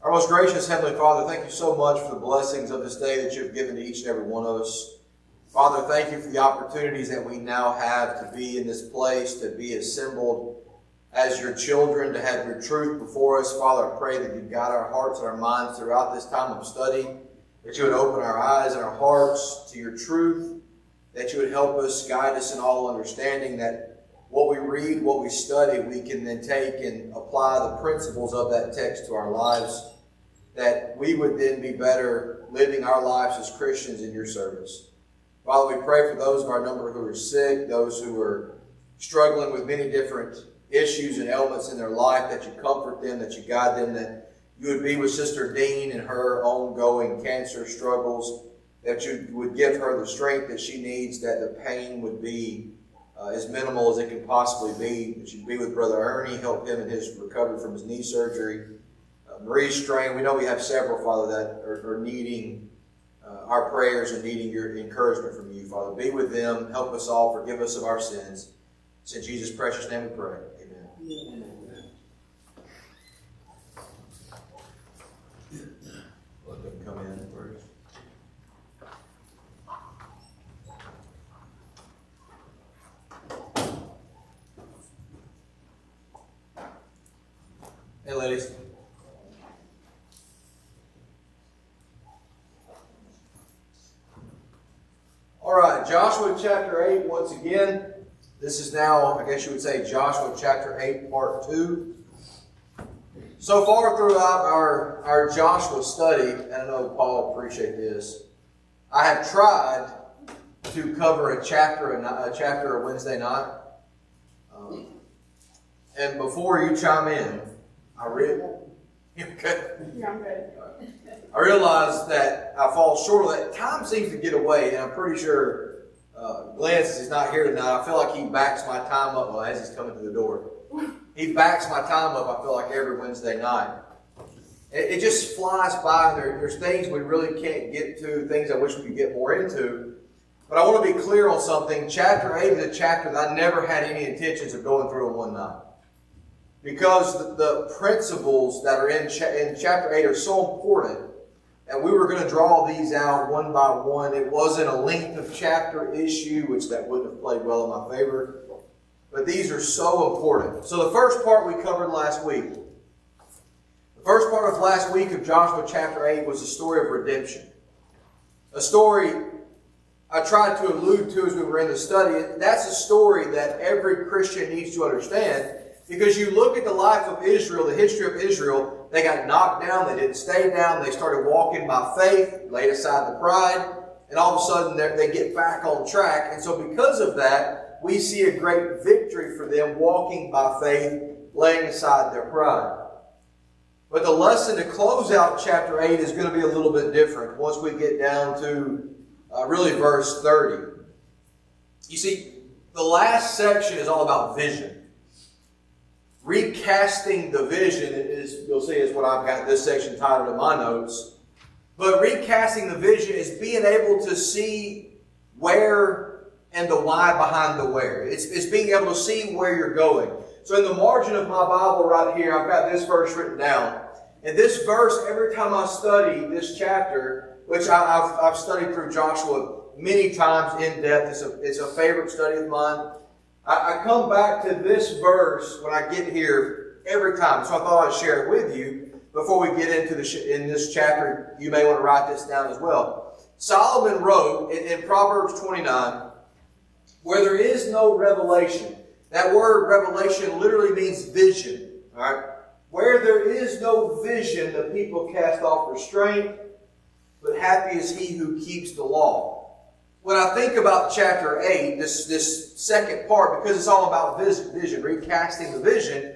Our most gracious Heavenly Father, thank you so much for the blessings of this day that you have given to each and every one of us. Father, thank you for the opportunities that we now have to be in this place, to be assembled as your children, to have your truth before us. Father, I pray that you guide our hearts and our minds throughout this time of study, that you would open our eyes and our hearts to your truth, that you would help us, guide us in all understanding, that what we read, what we study, we can then take and apply the principles of that text to our lives, that we would then be better living our lives as Christians in your service. Father, we pray for those of our number who are sick, those who are struggling with many different issues and elements in their life, that you comfort them, that you guide them, that you would be with Sister Dean in her ongoing cancer struggles, that you would give her the strength that she needs, that the pain would be as minimal as it can possibly be, that you'd be with Brother Ernie, help him in his recovery from his knee surgery. Marie's strain, we know we have several, Father, that are needing our prayers and needing your encouragement from you, Father. Be with them, help us all, forgive us of our sins. It's in Jesus' precious name we pray. Amen. Let them come in first. Hey, ladies. All right, Joshua chapter 8 once again. This is now, I guess you would say, Joshua chapter 8 part 2. So far throughout our Joshua study, and I know Paul will appreciate this, I have tried to cover a chapter a Wednesday night. And before you chime in, Yeah, I'm good. I realize that I fall short of that. Time seems to get away, and I'm pretty sure Glenn, since he's not here tonight, I feel like he backs my time up as he's coming to the door. He backs my time up, I feel like, every Wednesday night. It just flies by. There's things we really can't get to, things I wish we could get more into. But I want to be clear on something. Chapter 8 is a chapter that I never had any intentions of going through in one night. Because the principles that are in chapter 8 are so important, and we were going to draw these out one by one. It wasn't a length of chapter issue, which that wouldn't have played well in my favor. But these are so important. So the first part we covered last week. The first part of last week of Joshua chapter 8 was the story of redemption. A story I tried to allude to as we were in the study. That's a story that every Christian needs to understand. Because you look at the life of Israel, the history of Israel, they got knocked down, they didn't stay down, they started walking by faith, laid aside the pride, and all of a sudden they get back on track. And so because of that, we see a great victory for them walking by faith, laying aside their pride. But the lesson to close out chapter 8 is going to be a little bit different once we get down to really verse 30. You see, the last section is all about vision. Recasting the vision is, you'll see, is what I've got this section titled in my notes. But recasting the vision is being able to see where and the why behind the where. It's being able to see where you're going. So in the margin of my Bible right here, I've got this verse written down. And this verse, every time I study this chapter, which I've studied through Joshua many times in depth, it's a favorite study of mine. I come back to this verse when I get here every time. So I thought I'd share it with you before we get into in this chapter. You may want to write this down as well. Solomon wrote in Proverbs 29, where there is no revelation. That word revelation literally means vision. All right? Where there is no vision, the people cast off restraint, but happy is he who keeps the law. When I think about chapter 8, this second part, because it's all about vision, recasting the vision,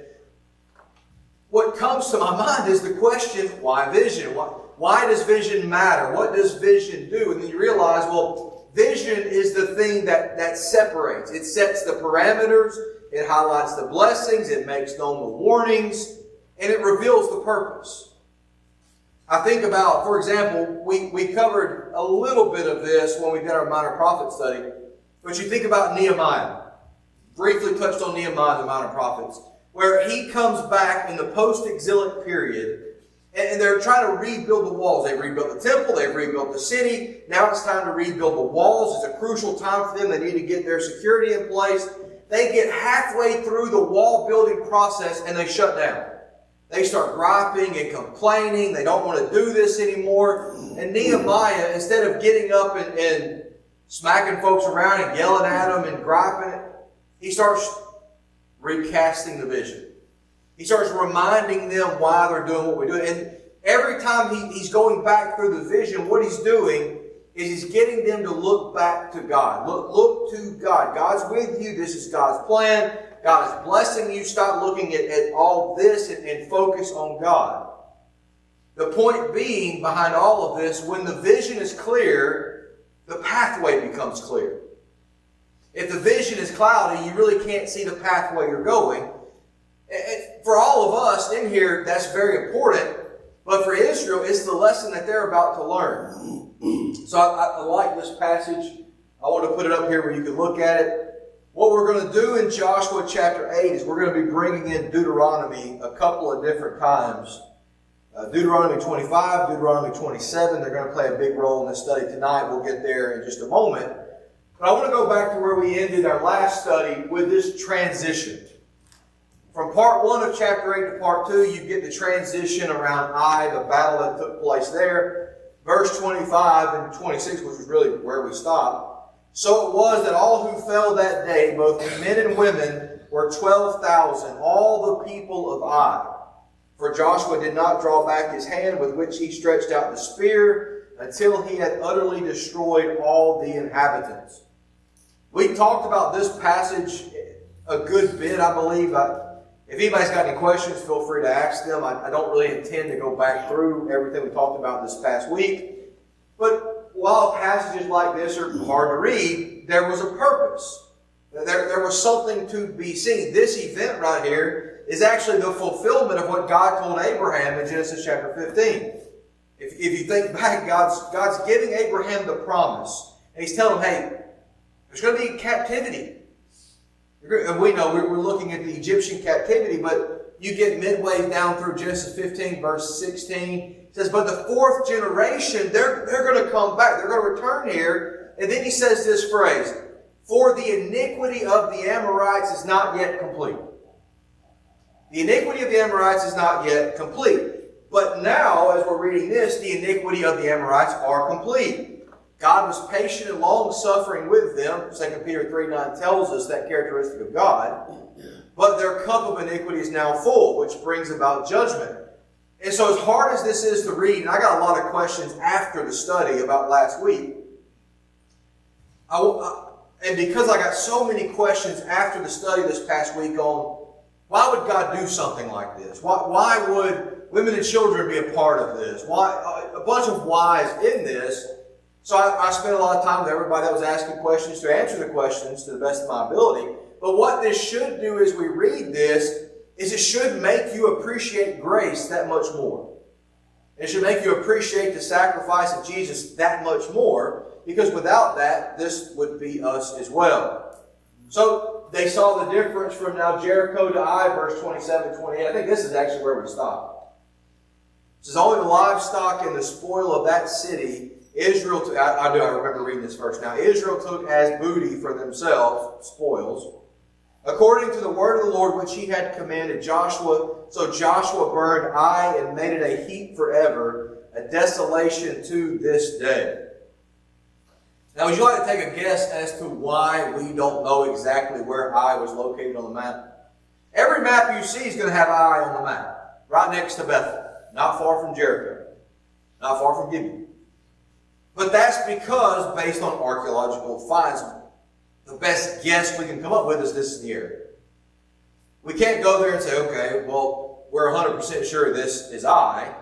what comes to my mind is the question, why vision? Why does vision matter? What does vision do? And then you realize, well, vision is the thing that separates. It sets the parameters, it highlights the blessings, it makes known the warnings, and it reveals the purpose. I think about, for example, we covered a little bit of this when we did our minor prophet study, but you think about Nehemiah. Briefly touched on Nehemiah, the minor prophets, where he comes back in the post-exilic period. And And they're trying to rebuild the walls. They've rebuilt the temple. They've rebuilt the city. Now it's time to rebuild the walls. It's a crucial time for them. They need to get their security in place. They get halfway through the wall building process and they shut down. They start griping and complaining. They don't want to do this anymore. And Nehemiah, instead of getting up and smacking folks around and yelling at them and griping, he starts recasting the vision. He starts reminding them why they're doing what we're doing. And every time he's going back through the vision, what he's doing is he's getting them to look back to God. Look to God. God's with you. This is God's plan. God is blessing you. Stop looking at all this and focus on God. The point being behind all of this, when the vision is clear, the pathway becomes clear. If the vision is cloudy, you really can't see the pathway you're going. For all of us in here, that's very important. But for Israel, it's the lesson that they're about to learn. So I like this passage. I want to put it up here where you can look at it. What we're going to do in Joshua chapter 8 is we're going to be bringing in Deuteronomy a couple of different times. Deuteronomy 25, Deuteronomy 27, they're going to play a big role in this study tonight. We'll get there in just a moment. But I want to go back to where we ended our last study with this transition. From part 1 of chapter 8 to part 2, you get the transition around Ai, the battle that took place there. Verse 25 and 26, which is really where we stopped. So it was that all who fell that day, both men and women, were 12,000, all the people of Ai. For Joshua did not draw back his hand with which he stretched out the spear until he had utterly destroyed all the inhabitants. We talked about this passage a good bit, I believe. If anybody's got any questions, feel free to ask them. I don't really intend to go back through everything we talked about this past week. But while passages like this are hard to read, there was a purpose. There was something to be seen. This event right here is actually the fulfillment of what God told Abraham in Genesis chapter 15. If you think back, God's giving Abraham the promise. And He's telling him, hey, there's going to be captivity. And we know we're looking at the Egyptian captivity, but you get midway down through Genesis 15, verse 16. It says, but the fourth generation, they're going to come back. They're going to return here. And then he says this phrase, for the iniquity of the Amorites is not yet complete. The iniquity of the Amorites is not yet complete. But now, as we're reading this, the iniquity of the Amorites are complete. God was patient and long-suffering with them. 2 Peter 3:9 tells us that characteristic of God. But their cup of iniquity is now full, which brings about judgment. And so as hard as this is to read, and I got a lot of questions after the study about last week, and because I got so many questions after the study this past week on why would God do something like this? Why would women and children be a part of this? Why a bunch of whys in this. So I spent a lot of time with everybody that was asking questions to answer the questions to the best of my ability. But what this should do as we read this is it should make you appreciate grace that much more. It should make you appreciate the sacrifice of Jesus that much more, because without that, this would be us as well. So they saw the difference from now Jericho to Ai, verse 27, 28. I think this is actually where we stop. It says, only the livestock and the spoil of that city Israel took, I remember reading this verse now. Israel took as booty for themselves, spoils, according to the word of the Lord which he had commanded Joshua. So Joshua burned Ai and made it a heap forever, a desolation to this day. Now, would you like to take a guess as to why we don't know exactly where Ai was located on the map? Every map you see is going to have Ai on the map, right next to Bethel, not far from Jericho, not far from Gibeon. But that's because, based on archaeological finds, the best guess we can come up with is this is the area. We can't go there and say, okay, well, we're 100% sure this is Ai,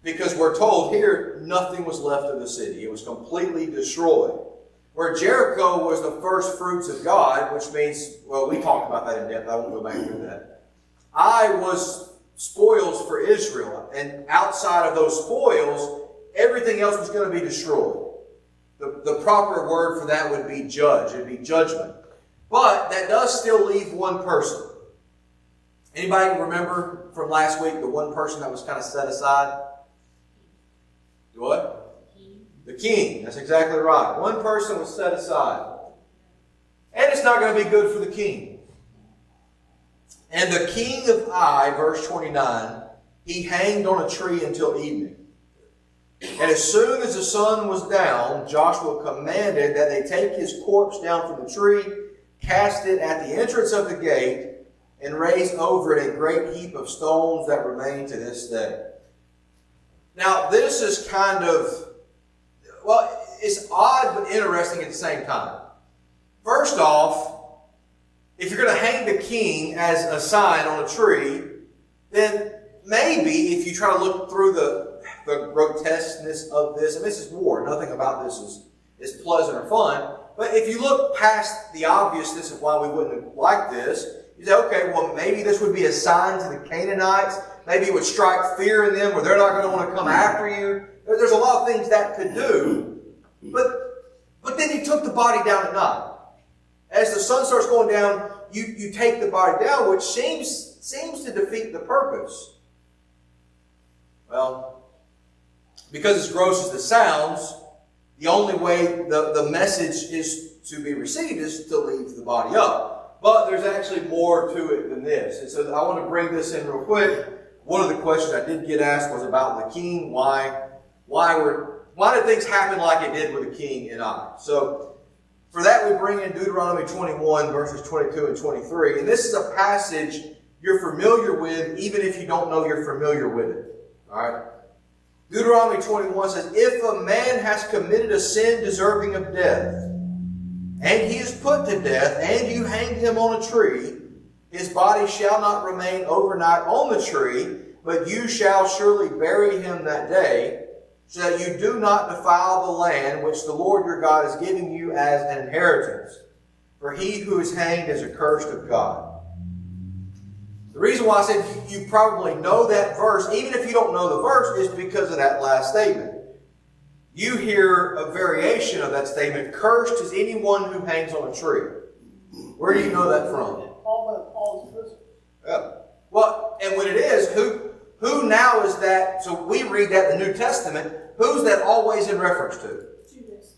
because we're told here nothing was left of the city. It was completely destroyed. Where Jericho was the first fruits of God, which means, well, we talked about that in depth. I won't go back through that. Ai was spoils for Israel, and outside of those spoils, everything else was going to be destroyed. The proper word for that would be judge. It would be judgment. But that does still leave one person. Anybody remember from last week the one person that was kind of set aside? The what? The king. That's exactly right. One person was set aside. And it's not going to be good for the king. And the king of Ai, verse 29, he hanged on a tree until evening. And as soon as the sun was down, Joshua commanded that they take his corpse down from the tree, cast it at the entrance of the gate, and raise over it a great heap of stones that remain to this day. Now, this is kind of, well, it's odd but interesting at the same time. First off, if you're going to hang the king as a sign on a tree, then maybe if you try to look through the grotesqueness of this, and this is war, nothing about this is pleasant or fun, but if you look past the obviousness of why we wouldn't like this, you say, okay, well, maybe this would be a sign to the Canaanites. Maybe it would strike fear in them where they're not going to want to come after you. There's a lot of things that could do. But then you took the body down at night. As the sun starts going down, you take the body down, which seems to defeat the purpose. Well, because as gross as this sounds, the only way the message is to be received is to leave the body up. But there's actually more to it than this. And so I want to bring this in real quick. One of the questions I did get asked was about the king. Why did things happen like it did with the king in Ai? So for that we bring in Deuteronomy 21, verses 22 and 23. And this is a passage you're familiar with, even if you don't know you're familiar with it. All right? Deuteronomy 21 says, if a man has committed a sin deserving of death, and he is put to death, and you hanged him on a tree, his body shall not remain overnight on the tree, but you shall surely bury him that day, so that you do not defile the land which the Lord your God is giving you as an inheritance. For he who is hanged is accursed of God. The reason why I said you probably know that verse, even if you don't know the verse, is because of that last statement. You hear a variation of that statement, cursed is anyone who hangs on a tree. Where do you know that from? Paul's prison. Yeah. Well, and when it is, who now is that? So we read that in the New Testament. Who's that always in reference to? Judas.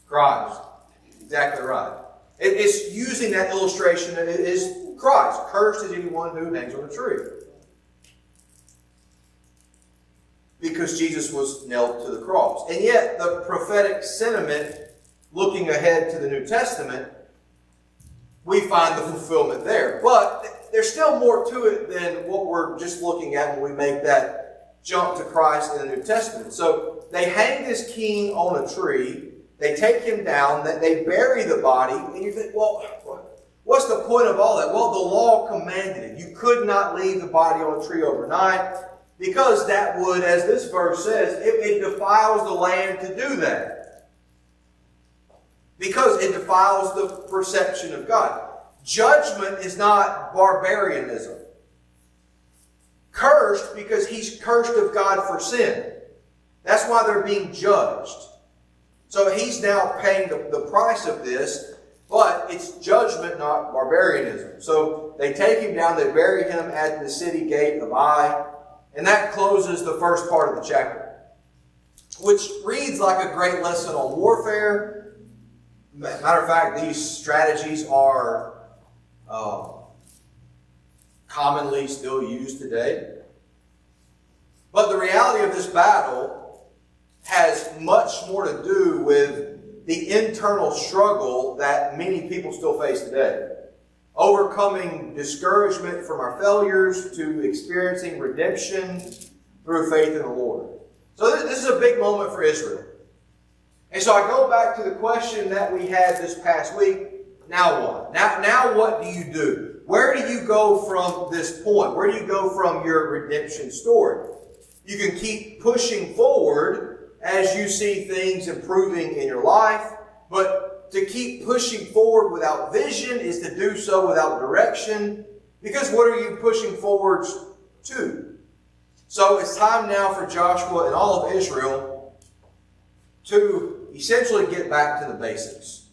Christ. Exactly right. It's using that illustration that it is Christ. Cursed is anyone who hangs on a tree. Because Jesus was nailed to the cross. And yet, the prophetic sentiment, looking ahead to the New Testament, we find the fulfillment there. But there's still more to it than what we're just looking at when we make that jump to Christ in the New Testament. So, they hang this king on a tree, they take him down, they bury the body, and you think, well, what's the point of all that? Well, the law commanded it. You could not leave the body on a tree overnight, because that would, as this verse says, it defiles the land to do that. Because it defiles the perception of God. Judgment is not barbarianism. Cursed because he's cursed of God for sin. That's why they're being judged. So he's now paying the price of this, but it's judgment, not barbarianism. So they take him down, they bury him at the city gate of Ai. And that closes the first part of the chapter, which reads like a great lesson on warfare. Matter of fact, these strategies are commonly still used today. But the reality of this battle has much more to do with the internal struggle that many people still face today. Overcoming discouragement from our failures to experiencing redemption through faith in the Lord. So this is a big moment for Israel. And so I go back to the question that we had this past week. Now what? Now what do you do? Where do you go from this point? Where do you go from your redemption story? You can keep pushing forward as you see things improving in your life, but to keep pushing forward without vision is to do so without direction, because what are you pushing forward to? So it's time now for Joshua and all of Israel to essentially get back to the basics.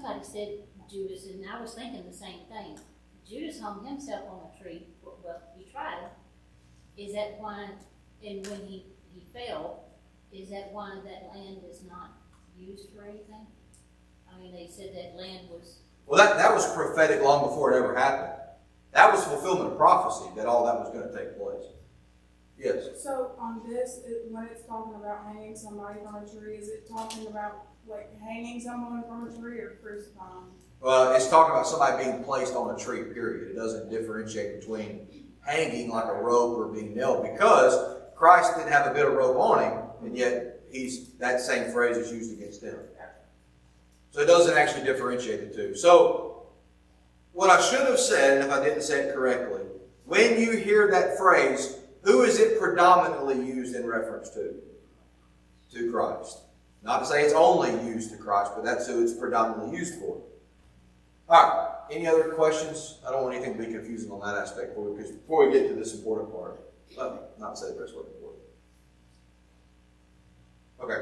somebody said Judas, and I was thinking the same thing. Judas hung himself on a tree. Well, he tried. Is that why, and when he fell, is that why that land is not used for anything? I mean, they said that land was... Well, that was prophetic long before it ever happened. That was fulfillment of prophecy, that all that was going to take place. Yes? So on this, when it's talking about hanging somebody from a tree, is it talking about like hanging someone from a tree or crucifying? Well, it's talking about somebody being placed on a tree, period. It doesn't differentiate between hanging like a rope or being nailed, because Christ didn't have a bit of rope on him, and yet that same phrase is used against him. So it doesn't actually differentiate the two. So what I should have said, and if I didn't say it correctly, when you hear that phrase, who is it predominantly used in reference to? To Christ. Not to say it's only used to Christ, but that's who it's predominantly used for. All right. Any other questions? I don't want anything to be confusing on that aspect before we get to this important part. Not to say the rest wasn't important. Okay.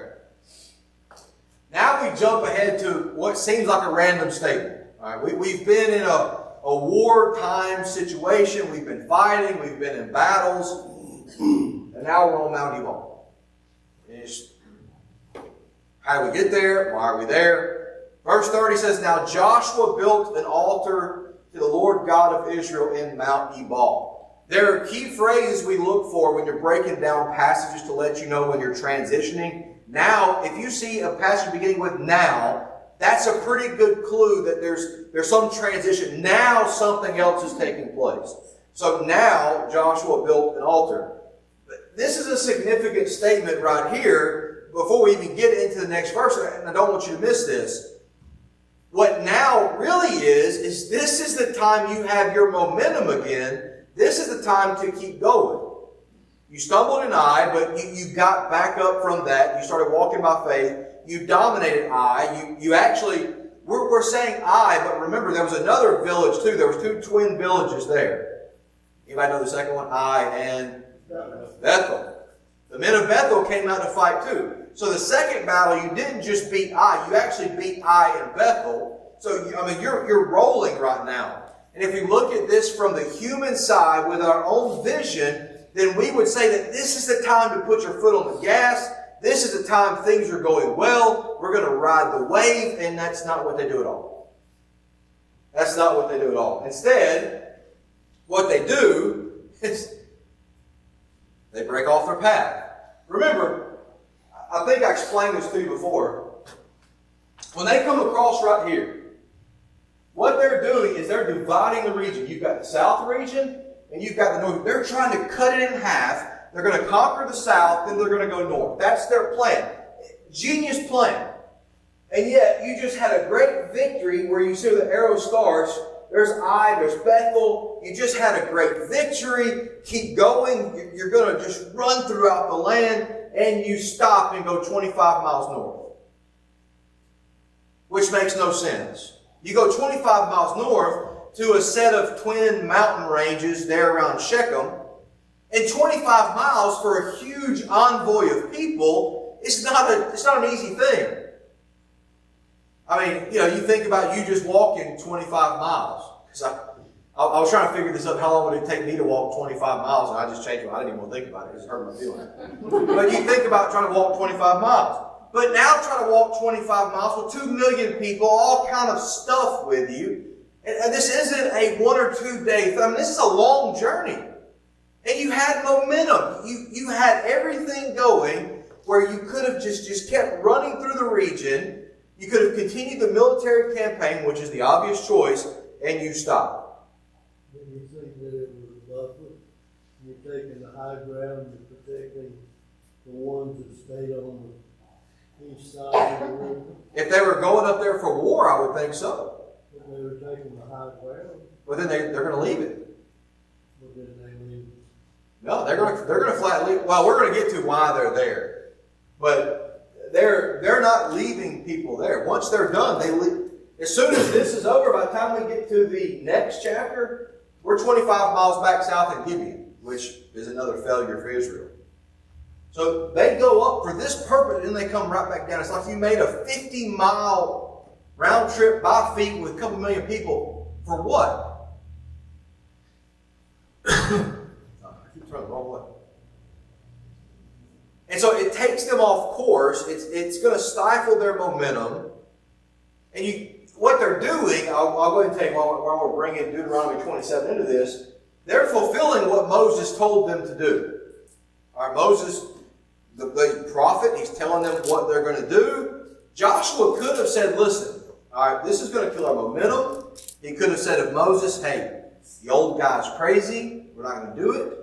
Now we jump ahead to what seems like a random statement. All right. We've been in a wartime situation. We've been fighting. We've been in battles. And now we're on Mount Ebal. How do we get there? Why are we there? Verse 30 says, Now Joshua built an altar to the Lord God of Israel in Mount Ebal. There are key phrases we look for when you're breaking down passages to let you know when you're transitioning. Now, if you see a passage beginning with now, that's a pretty good clue that there's some transition. Now something else is taking place. So now Joshua built an altar. This is a significant statement right here before we even get into the next verse, and I don't want you to miss this. What now really is this is the time you have your momentum again. This is the time to keep going. You stumbled in Ai, but you got back up from that. You started walking by faith. You dominated Ai. You actually, we're saying Ai, but remember there was another village too. There was two twin villages there. Anybody know the second one? Ai and Bethel. The men of Bethel came out to fight too. So the second battle, you didn't just beat Ai, you actually beat Ai and Bethel. So, you're rolling right now. And if we look at this from the human side with our own vision, then we would say that this is the time to put your foot on the gas. This is the time things are going well. We're going to ride the wave, and that's not what they do at all. That's not what they do at all. Instead, what they do is they break off their path. Remember, I think I explained this to you before. When they come across right here, what they're doing is they're dividing the region. You've got the south region and you've got the north. They're trying to cut it in half. They're going to conquer the south, then they're going to go north. That's their plan. Genius plan. And yet, you just had a great victory where you see the arrow starts. There's Ai, there's Bethel. You just had a great victory. Keep going. You're going to just run throughout the land, and you stop and go 25 miles north. Which makes no sense. You go 25 miles north to a set of twin mountain ranges there around Shechem, and 25 miles for a huge envoy of people, it's not an easy thing. I mean, you think about you just walking 25 miles. I was trying to figure this out. How long would it take me to walk 25 miles? And I just changed it. I didn't even want to think about it because it hurt my feelings. But you think about trying to walk 25 miles. But now try to walk 25 miles with 2 million people, all kind of stuff with you. And this isn't a 1 or 2 day thing. I mean, this is a long journey. And you had momentum. You had everything going where you could have just kept running through the region. You could have continued the military campaign, which is the obvious choice, and you stopped. Didn't you think that it was a buffer? You're taking the high ground and protecting the ones that stayed on the east side of the river? If they were going up there for war, I would think so. But they were taking the high ground. But then they're going to leave it. But then they leave. No, they're going to flat leave. Well, we're going to get to why they're there. But they're not leaving people there. Once they're done, they leave. As soon as this is over, by the time we get to the next chapter, we're 25 miles back south in Gibeon, which is another failure for Israel. So they go up for this purpose, and they come right back down. It's like you made a 50-mile round trip by feet with a couple million people for what? I keep turning the wrong way. And so it takes them off course. It's going to stifle their momentum. And what they're doing, I'll go ahead and tell you while we're bringing Deuteronomy 27 into this, they're fulfilling what Moses told them to do. All right, Moses, the prophet, he's telling them what they're going to do. Joshua could have said, listen, all right, this is going to kill our momentum. He could have said of Moses, hey, the old guy's crazy. We're not going to do it.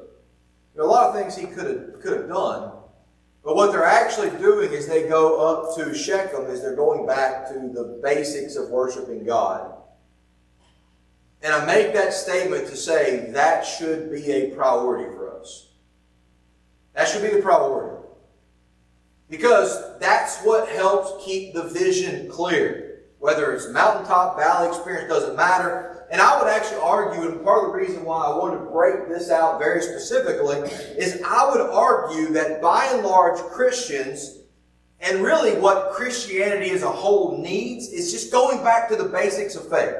There are a lot of things he could have done. But what they're actually doing is they go up to Shechem as they're going back to the basics of worshiping God. And I make that statement to say that should be a priority for us. That should be the priority. Because that's what helps keep the vision clear. Whether it's mountaintop, valley experience, doesn't matter. And I would actually argue, and part of the reason why I wanted to break this out very specifically, is I would argue that by and large Christians, and really what Christianity as a whole needs, is just going back to the basics of faith.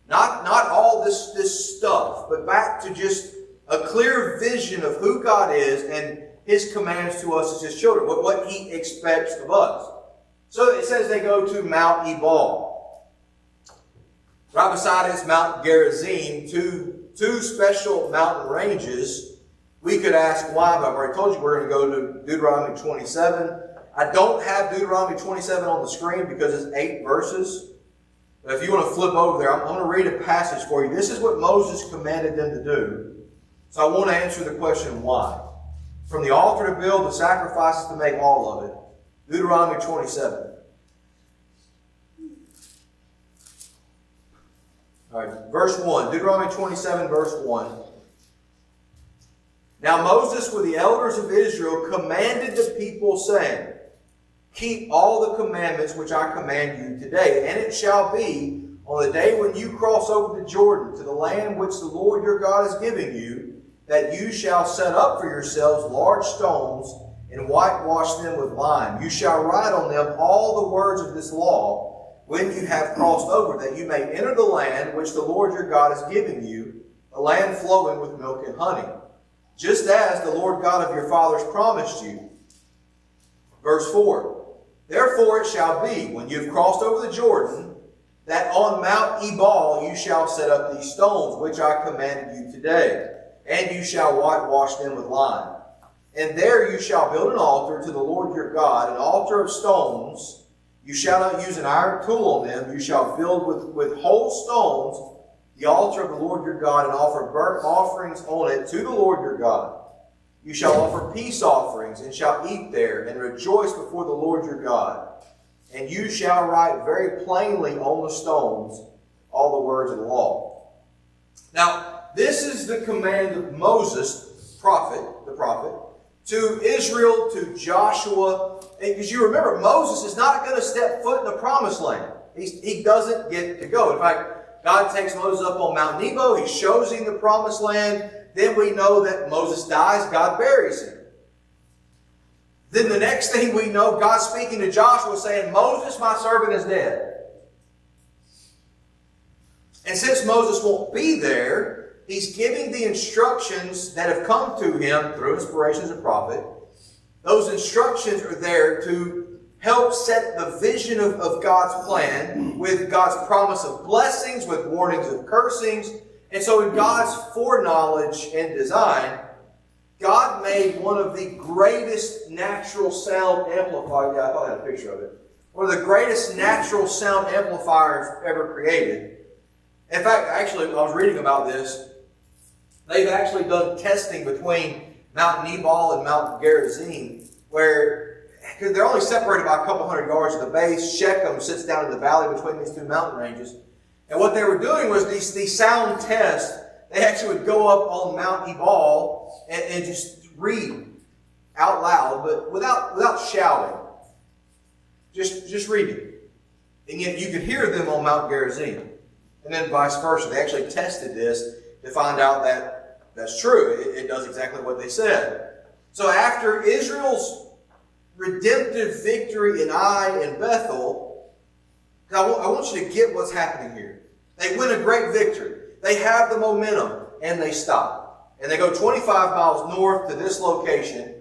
Not all this stuff, but back to just a clear vision of who God is and His commands to us as His children, what He expects of us. So it says they go to Mount Ebal. Right beside it is Mount Gerizim, two special mountain ranges. We could ask why, but I've already told you we're going to go to Deuteronomy 27. I don't have Deuteronomy 27 on the screen because it's 8 verses. But if you want to flip over there, I'm going to read a passage for you. This is what Moses commanded them to do. So I want to answer the question why. From the altar to build, the sacrifices to make, all of it. Deuteronomy 27. All right, verse 1. Deuteronomy 27, verse 1. Now Moses with the elders of Israel commanded the people, saying, keep all the commandments which I command you today. And it shall be on the day when you cross over the Jordan to the land which the Lord your God is giving you, that you shall set up for yourselves large stones and whitewash them with lime. You shall write on them all the words of this law when you have crossed over, that you may enter the land which the Lord your God is giving you, a land flowing with milk and honey, just as the Lord God of your fathers promised you. Verse 4. Therefore it shall be, when you have crossed over the Jordan, that on Mount Ebal you shall set up these stones, which I commanded you today, and you shall whitewash them with lime. And there you shall build an altar to the Lord your God, an altar of stones. You shall not use an iron tool on them. You shall build with whole stones the altar of the Lord your God, and offer burnt offerings on it to the Lord your God. You shall offer peace offerings, and shall eat there, and rejoice before the Lord your God. And you shall write very plainly on the stones all the words of the law. Now, this is the command of Moses, the prophet, to Israel, to Joshua. Because you remember, Moses is not going to step foot in the promised land. He doesn't get to go. In fact, God takes Moses up on Mount Nebo. He shows him the promised land. Then we know that Moses dies. God buries him. Then the next thing we know, God's speaking to Joshua saying, Moses, my servant, is dead. And since Moses won't be there, he's giving the instructions that have come to him through inspiration as a prophet. Those instructions are there to help set the vision of God's plan with God's promise of blessings, with warnings of cursings. And so in God's foreknowledge and design, God made one of the greatest natural sound amplifiers. Yeah, I thought I had a picture of it. One of the greatest natural sound amplifiers ever created. In fact, actually, I was reading about this. They've actually done testing between Mount Ebal and Mount Gerizim, where they're only separated by a couple hundred yards at the base. Shechem sits down in the valley between these two mountain ranges. And what they were doing was these sound tests. They actually would go up on Mount Ebal and just read out loud, but without shouting. Just reading. And yet you could hear them on Mount Gerizim. And then vice versa. They actually tested this to find out that that's true. It does exactly what they said. So after Israel's redemptive victory in Ai and Bethel, I want you to get what's happening here. They win a great victory. They have the momentum, and they stop. And they go 25 miles north to this location,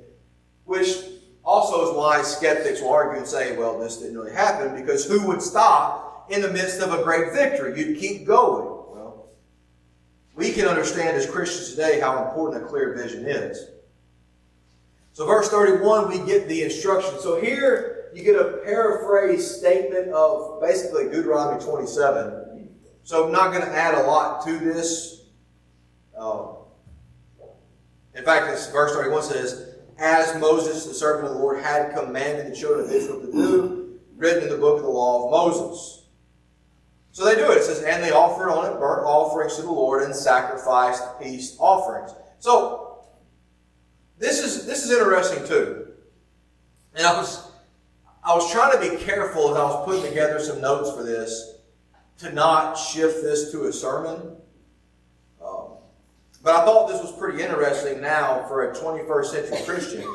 which also is why skeptics will argue and say, well, this didn't really happen, because who would stop in the midst of a great victory? You'd keep going. Well, we can understand as Christians today how important a clear vision is. So verse 31, we get the instruction. So here you get a paraphrased statement of basically Deuteronomy 27. So I'm not going to add a lot to this. In fact, this verse 31 says, as Moses, the servant of the Lord, had commanded the children of Israel to do, written in the book of the law of Moses. So they do it. It says, and they offered on it burnt offerings to the Lord and sacrificed peace offerings. So this is interesting too. And I was trying to be careful as I was putting together some notes for this to not shift this to a sermon. But I thought this was pretty interesting now for a 21st century Christian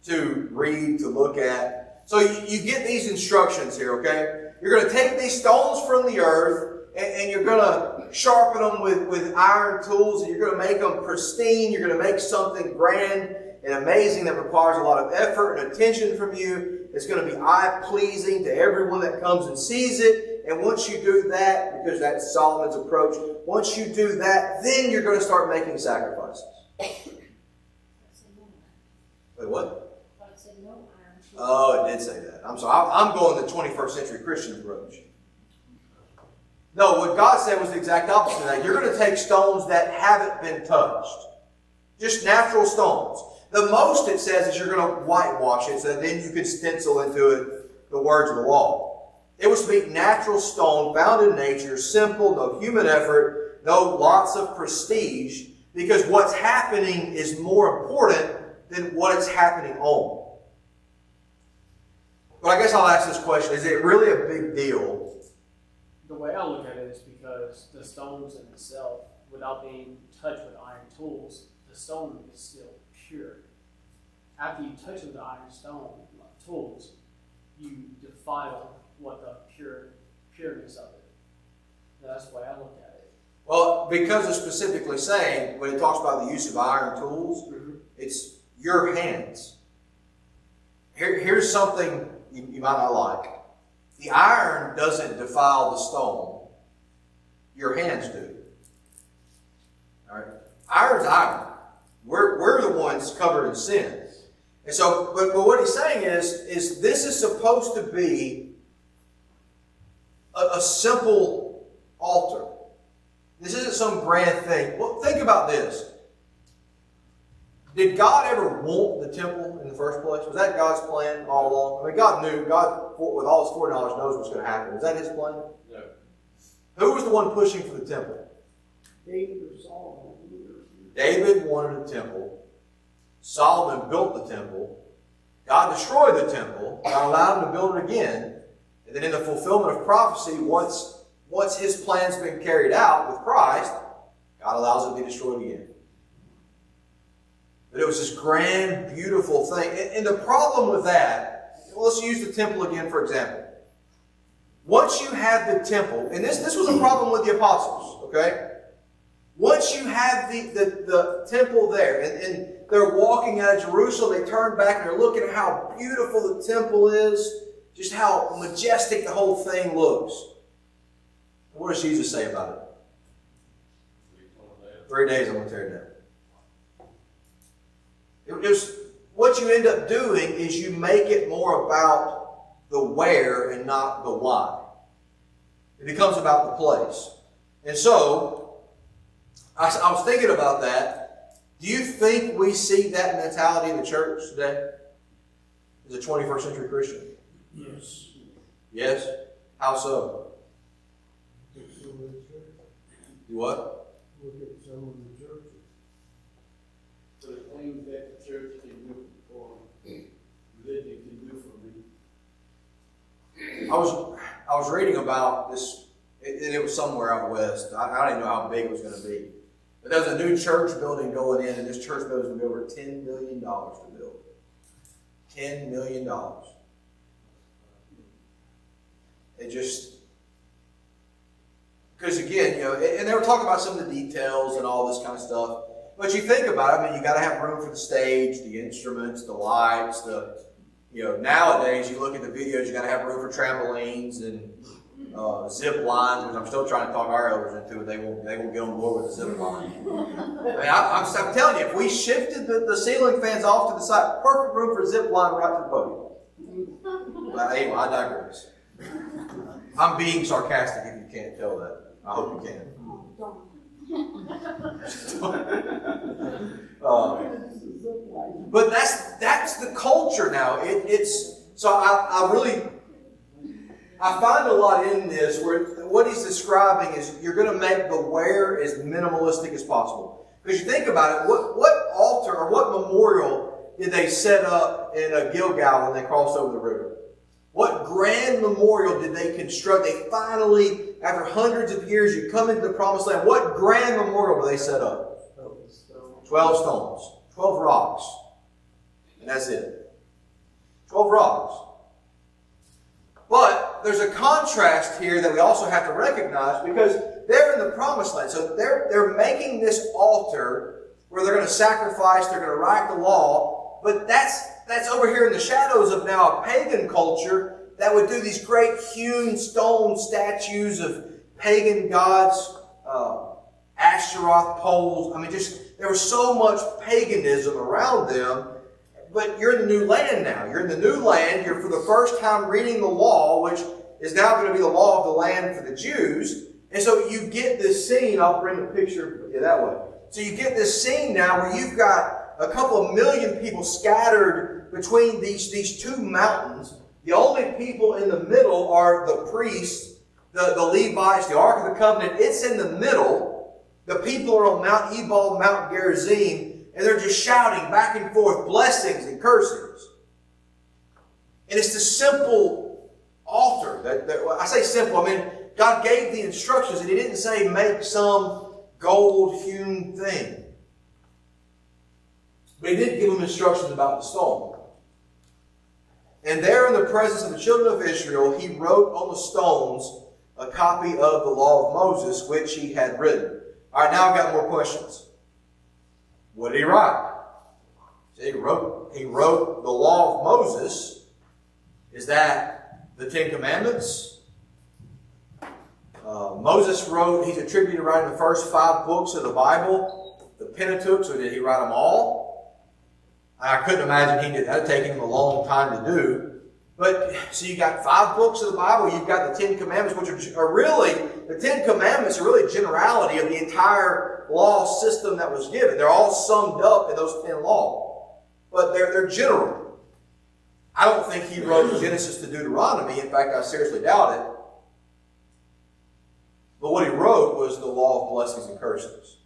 to read, to look at. So you get these instructions here, okay? You're going to take these stones from the earth and you're going to sharpen them with iron tools, and you're going to make them pristine. You're going to make something grand and amazing that requires a lot of effort and attention from you. It's going to be eye-pleasing to everyone that comes and sees it. And once you do that, because that's Solomon's approach, once you do that, then you're going to start making sacrifices. Wait, what? Oh, it did say that. I'm sorry. I'm going the 21st century Christian approach. No, what God said was the exact opposite of that. You're going to take stones that haven't been touched. Just natural stones. The most it says is you're going to whitewash it, so that then you can stencil into it the words of the law. It was to be natural stone, found in nature, simple, no human effort, no lots of prestige, because what's happening is more important than what is happening on. But I guess I'll ask this question. Is it really a big deal? The way I look at it is because the stones in itself, without being touched with iron tools, the stone is still pure. After you touch it with the iron stone tools, you defile what the pureness of it. That's the way I look at it. Well, because it's specifically saying, when it talks about the use of iron tools, it's your hands. Here's something you might not like. The iron doesn't defile the stone. Your hands do. All right? Iron's iron. We're the ones covered in sin. And so, but what he's saying is this is supposed to be a simple altar. This isn't some grand thing. Well, think about this. Did God ever want the temple in the first place? Was that God's plan all along? I mean, God knew. God, with all his foreknowledge, knows what's going to happen. Was that his plan? No. Who was the one pushing for the temple? David or Solomon. David wanted a temple. Solomon built the temple. God destroyed the temple. God allowed him to build it again. And then in the fulfillment of prophecy, once his plan's been carried out with Christ, God allows it to be destroyed again. But it was this grand, beautiful thing. And the problem with that, let's use the temple again for example. Once you have the temple, and this was a problem with the apostles, okay? Once you have the temple there, and they're walking out of Jerusalem, they turn back and they're looking at how beautiful the temple is, just how majestic the whole thing looks. What does Jesus say about it? 3 days I'm going to tear it down. It was, what you end up doing is you make it more about the where and not the why. It becomes about the place. And so, I was thinking about that. Do you think we see that mentality in the church today? As a 21st century Christian? Yes. Yes? How so? Look at some of the churches. Do what? Look at some of the churches. So the things that the church can do or religion can do for me. I was reading about this, and it was somewhere out west. I didn't know how big it was going to be. But there was a new church building going in, and this church building was going to be over $10 million to build. $10 million. It just, because again, and they were talking about some of the details and all this kind of stuff. But you think about it, I mean, you got to have room for the stage, the instruments, the lights, nowadays you look at the videos, you got to have room for trampolines and zip lines, which I'm still trying to talk our elders into, and they won't get on board with the zip line. I mean, I'm telling you, if we shifted the ceiling fans off to the side, perfect room for a zip line right to the podium. But anyway, I digress. I'm being sarcastic if you can't tell that. I hope you can. But that's the culture now. I find a lot in this where what he's describing is you're going to make the wear as minimalistic as possible. Because you think about it, what altar or what memorial did they set up in Gilgal when they crossed over the river? What grand memorial did they construct? They finally, after hundreds of years, you come into the promised land. What grand memorial did they set up? 12 stones. 12 rocks. And that's it. 12 rocks. But there's a contrast here that we also have to recognize because they're in the promised land. So they're making this altar where they're going to sacrifice, they're going to write the law. But that's over here in the shadows of now a pagan culture that would do these great hewn stone statues of pagan gods, Ashtaroth poles. I mean, there was so much paganism around them. But you're in the new land now. You're in the new land. You're for the first time reading the law, which is now going to be the law of the land for the Jews. And so you get this scene. I'll bring a picture that way. So you get this scene now where you've got a couple of million people scattered between these two mountains. The only people in the middle are the priests, the Levites, the Ark of the Covenant. It's in the middle. The people are on Mount Ebal, Mount Gerizim. And they're just shouting back and forth blessings and cursings. And it's the simple altar. I say simple, I mean, God gave the instructions and He didn't say make some gold-hewn thing. But He did give them instructions about the stone. And there in the presence of the children of Israel, He wrote on the stones a copy of the law of Moses, which He had written. All right, now I've got more questions. What did He write? He wrote the law of Moses. Is that the Ten Commandments? Moses wrote, he's attributed to writing the first 5 books of the Bible, the Pentateuch, so did he write them all? I couldn't imagine he did. That would take him a long time to do. But, so you got 5 books of the Bible, you've got the Ten Commandments, which are really, the Ten Commandments are really a generality of the entire law system that was given. They're all summed up in those 10 laws. But they're general. I don't think he wrote Genesis to Deuteronomy. In fact, I seriously doubt it. But what he wrote was the law of blessings and curses.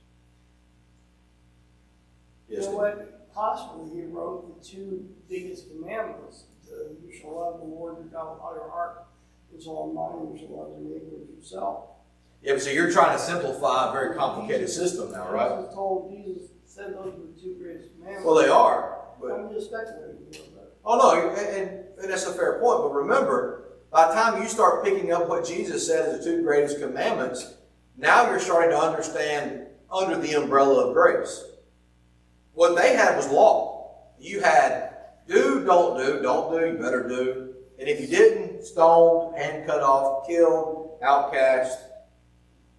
Yes, you know what? Possibly he wrote the 2 biggest commandments. You shall love the Lord your God with all your heart, with all mind, and you shall love your neighbor as yourself. Yeah, but so you're trying to simplify a very complicated system now, right? Jesus said those were the 2 greatest commandments. Well, they are. But I'm just speculating. oh no, and that's a fair point. But remember, by the time you start picking up what Jesus said as the 2 greatest commandments, now you're starting to understand under the umbrella of grace. What they had was law. You had do, don't do, you better do. And if you didn't, stoned, hand cut off, killed, outcast.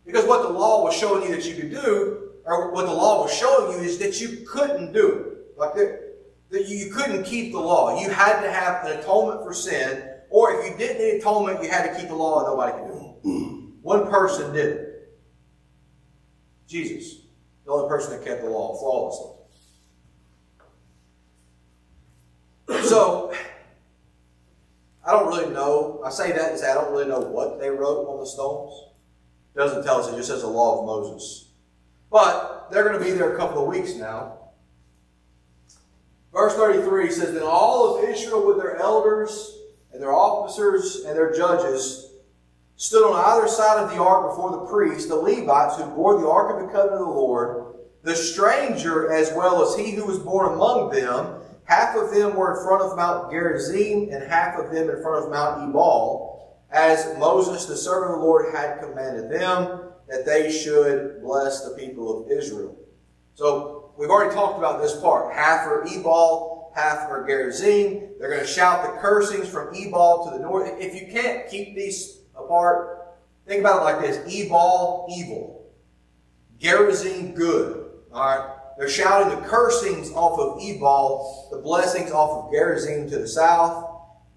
Because what the law was showing you that you could do, or what the law was showing you is that you couldn't do it. Like that you couldn't keep the law. You had to have an atonement for sin, or if you didn't need atonement, you had to keep the law and nobody could do it. One person did it. Jesus. The only person that kept the law flawlessly. So, I don't really know. I say that to say I don't really know what they wrote on the stones. It doesn't tell us. It just says the law of Moses. But they're going to be there a couple of weeks now. Verse 33 says, Then all of Israel with their elders and their officers and their judges stood on either side of the ark before the priests, the Levites, who bore the ark of the covenant of the Lord, the stranger as well as he who was born among them. Half of them were in front of Mount Gerizim, and half of them in front of Mount Ebal. as Moses, the servant of the Lord, had commanded them, that they should bless the people of Israel. So we've already talked about this part. Half are Ebal, half are Gerizim. They're going to shout the cursings from Ebal to the north. If you can't keep these apart, think about it like this. Ebal, evil. Gerizim, good. All right? They're shouting the cursings off of Ebal, the blessings off of Gerizim to the south.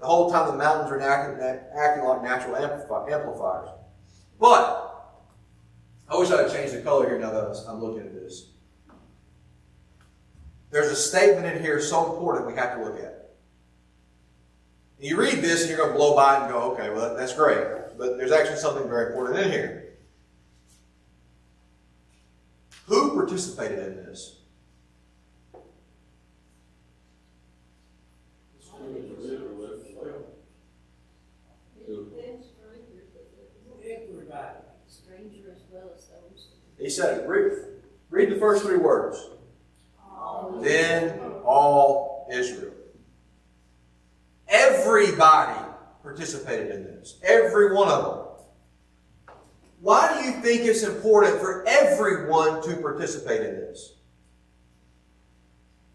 The whole time the mountains are acting like natural amplifiers. But I wish I had changed the color here now that I'm looking at this. There's a statement in here so important we have to look at. You read this and you're going to blow by it and go, okay, well, that's great. But there's actually something very important in here. Who participated in this? Everybody. Stranger as well as those. He said, read the first three words. All Then all Israel. Everybody participated in this. Every one of them. Why do you think it's important for everyone to participate in this?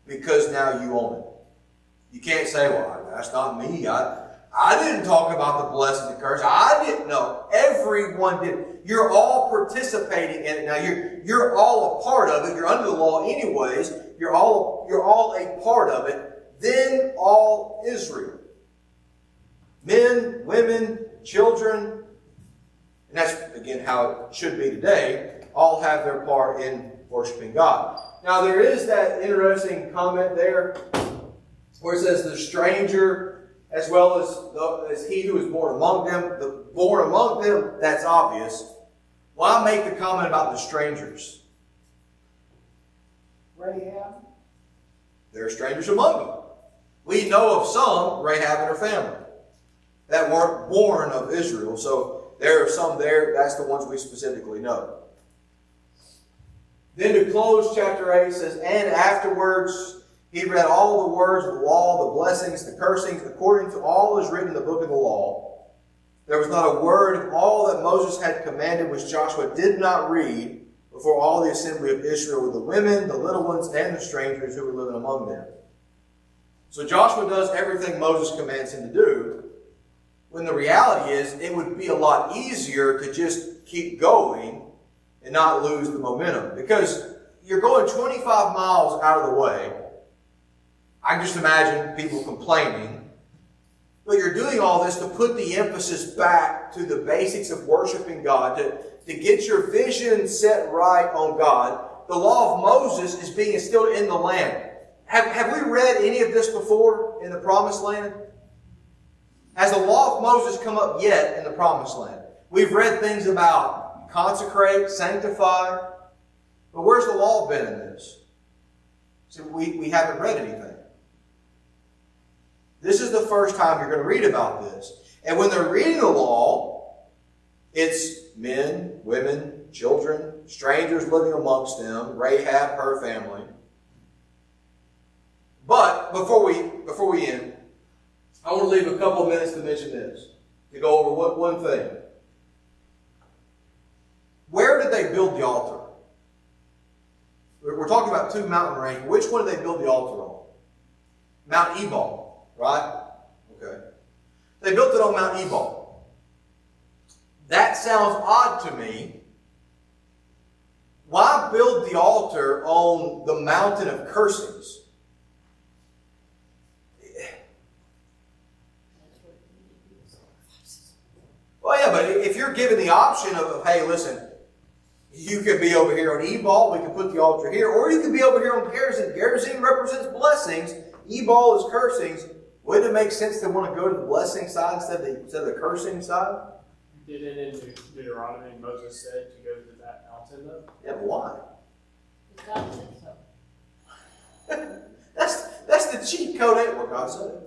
Because now you own it. You can't say, well, that's not me. I didn't talk about the blessing and curse. I didn't know. Everyone did. You're all participating in it. Now you're all a part of it. You're under the law anyways. You're all a part of it. Then all Israel. Men, women, children, and that's again how it should be today, all have their part in worshiping God. Now there is that interesting comment there where it says the stranger as well as he who is born among them. The born among them, that's obvious. Why make the comment about the strangers? Rahab. There are strangers among them. We know of some, Rahab and her family, that weren't born of Israel. So there are some there. That's the ones we specifically know. Then to close chapter 8 says, and afterwards he read all the words of the law, the blessings, the cursings, according to all is written in the book of the law. There was not a word of all that Moses had commanded which Joshua did not read before all the assembly of Israel, with the women, the little ones, and the strangers who were living among them. So Joshua does everything Moses commands him to do, when the reality is it would be a lot easier to just keep going and not lose the momentum. Because you're going 25 miles out of the way. I can just imagine people complaining. But you're doing all this to put the emphasis back to the basics of worshiping God, to get your vision set right on God. The law of Moses is being instilled in the land. Have we read any of this before in the Promised Land? Has the law of Moses come up yet in the Promised Land? We've read things about consecrate, sanctify. But where's the law been in this? So we haven't read anything. This is the first time you're going to read about this. And when they're reading the law, it's men, women, children, strangers living amongst them, Rahab, her family. But before we end, I want to leave a couple of minutes to mention this, to go over one thing. Where did they build the altar? We're talking about two mountain ranges. Which one did they build the altar on? Mount Ebal, right? Okay. They built it on Mount Ebal. That sounds odd to me. Why build the altar on the mountain of cursings? Well, yeah, but if you're given the option of, hey, listen, you could be over here on Ebal, we can put the altar here, or you could be over here on Gerizim. Gerizim represents blessings, Ebal is cursings. Wouldn't it make sense to want to go to the blessing side instead of the cursing side? Didn't in Deuteronomy Moses said to go to that mountain though? Yeah, but why? God said so. That's the cheat code, ain't what God said.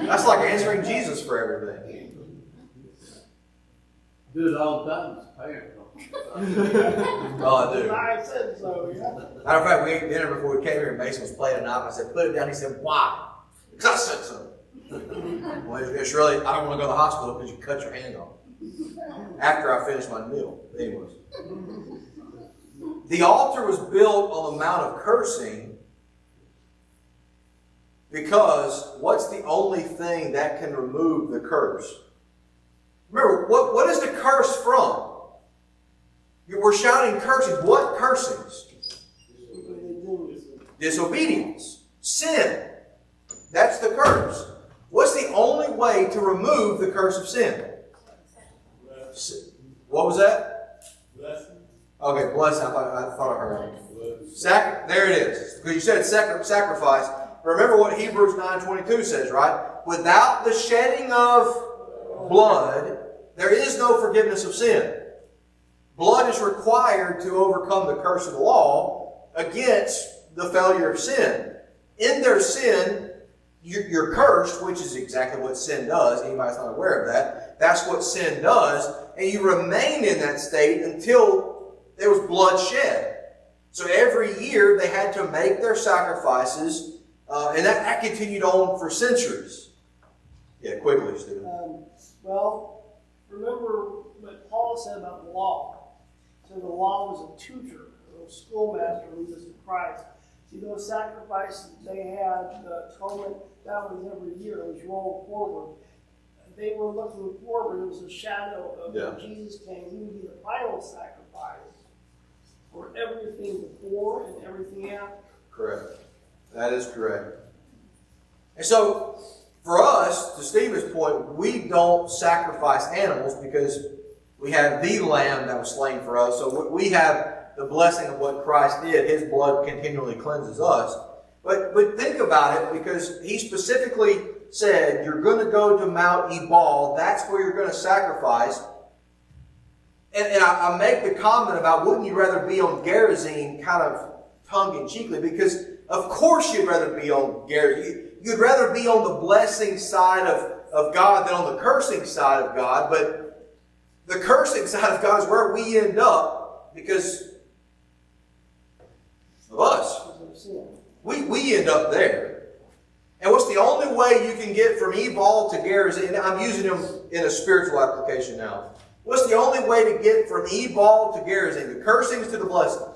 That's like answering Jesus for everything. Do it all the time, it's parents. Oh, I do. I said so, yeah. Matter of fact, we ate dinner before we came here and Mason was playing a knife. I said, put it down. He said, why? Because I said so. Well, it's really, I don't want to go to the hospital because you cut your hand off. After I finish my meal. Anyways. The altar was built on the Mount of Cursing because what's the only thing that can remove the curse? Remember, what is the curse from? We're shouting cursings. What cursings? Disobedience. Sin. That's the curse. What's the only way to remove the curse of sin? What was that? Blessing. Okay, blessing. I thought I heard it. There it is. Because you said sacrifice. Remember what Hebrews 9:22 says, right? Without the shedding of blood, there is no forgiveness of sin. Blood is required to overcome the curse of the law against the failure of sin. In their sin, you're cursed, which is exactly what sin does. Anybody's not aware of that. That's what sin does. And you remain in that state until there was blood shed. So every year they had to make their sacrifices, and that continued on for centuries. Yeah, quickly, Stephen. Well, remember what Paul said about the law. So the law was a tutor, a schoolmaster who was Christ. See, those sacrifices they had, the atonement, that was every year. It was rolled forward. They were looking forward. It was a shadow of when Jesus came. He would be the final sacrifice for everything before and everything after. Correct. That is correct. And so, for us, to Stephen's point, we don't sacrifice animals because we have the lamb that was slain for us. So we have the blessing of what Christ did. His blood continually cleanses us. But think about it, because he specifically said, you're going to go to Mount Ebal. That's where you're going to sacrifice. And I make the comment about, wouldn't you rather be on Gerizim, kind of tongue-in-cheekly, because of course you'd rather be on Gerizim. You'd rather be on the blessing side of God than on the cursing side of God. But the cursing side of God is where we end up because of us. We end up there. And what's the only way you can get from Ebal to Gerizim? And I'm using them in a spiritual application now. What's the only way to get from Ebal to Gerizim? The cursings to the blessings.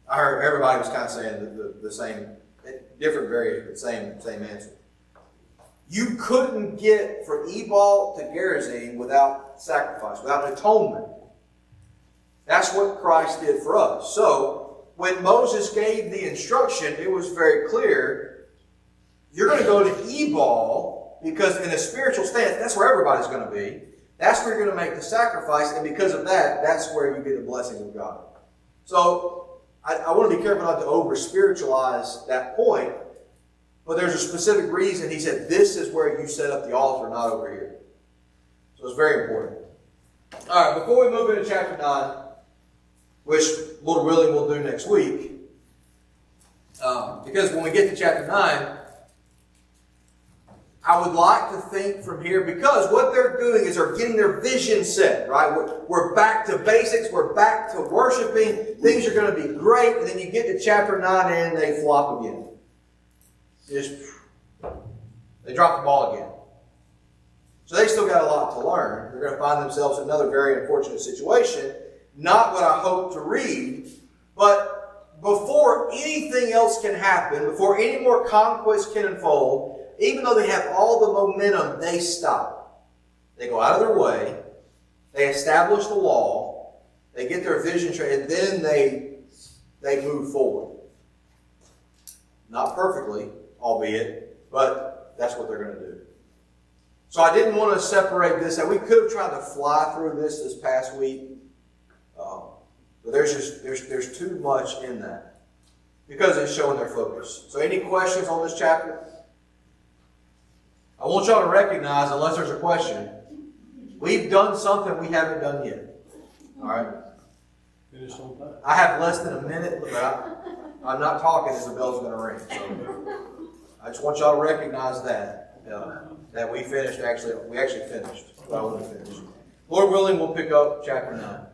I heard everybody was kind of saying the same, different variation, but same answer. You couldn't get from Ebal to Gerizim without sacrifice, without atonement. That's what Christ did for us. So, when Moses gave the instruction, it was very clear, you're going to go to Ebal, because in a spiritual stance, that's where everybody's going to be. That's where you're going to make the sacrifice, and because of that, that's where you get the blessing of God. So, I want to be careful not to over-spiritualize that point, but there's a specific reason he said, this is where you set up the altar, not over here. So it's very important. All right, before we move into chapter 9, which Lord willing we'll do next week, because when we get to chapter 9, I would like to think from here, because what they're doing is they're getting their vision set, right? We're back to basics. We're back to worshiping. Things are going to be great. And then you get to chapter 9 and they flop again. They drop the ball again. So they still got a lot to learn. They're going to find themselves in another very unfortunate situation. Not what I hope to read, but before anything else can happen, before any more conquest can unfold, even though they have all the momentum, they stop. They go out of their way. They establish the law. They get their vision straight, and then they move forward. Not perfectly, albeit, but that's what they're going to do. So I didn't want to separate this. We could have tried to fly through this past week, but there's too much in that because it's showing their focus. So any questions on this chapter? I want y'all to recognize, unless there's a question, we've done something we haven't done yet. All right? Finished on time. I have less than a minute, but I'm not talking as the bell's going to ring. So I just want y'all to recognize that we actually finished what I want to finish. Lord willing, we'll pick up chapter 9.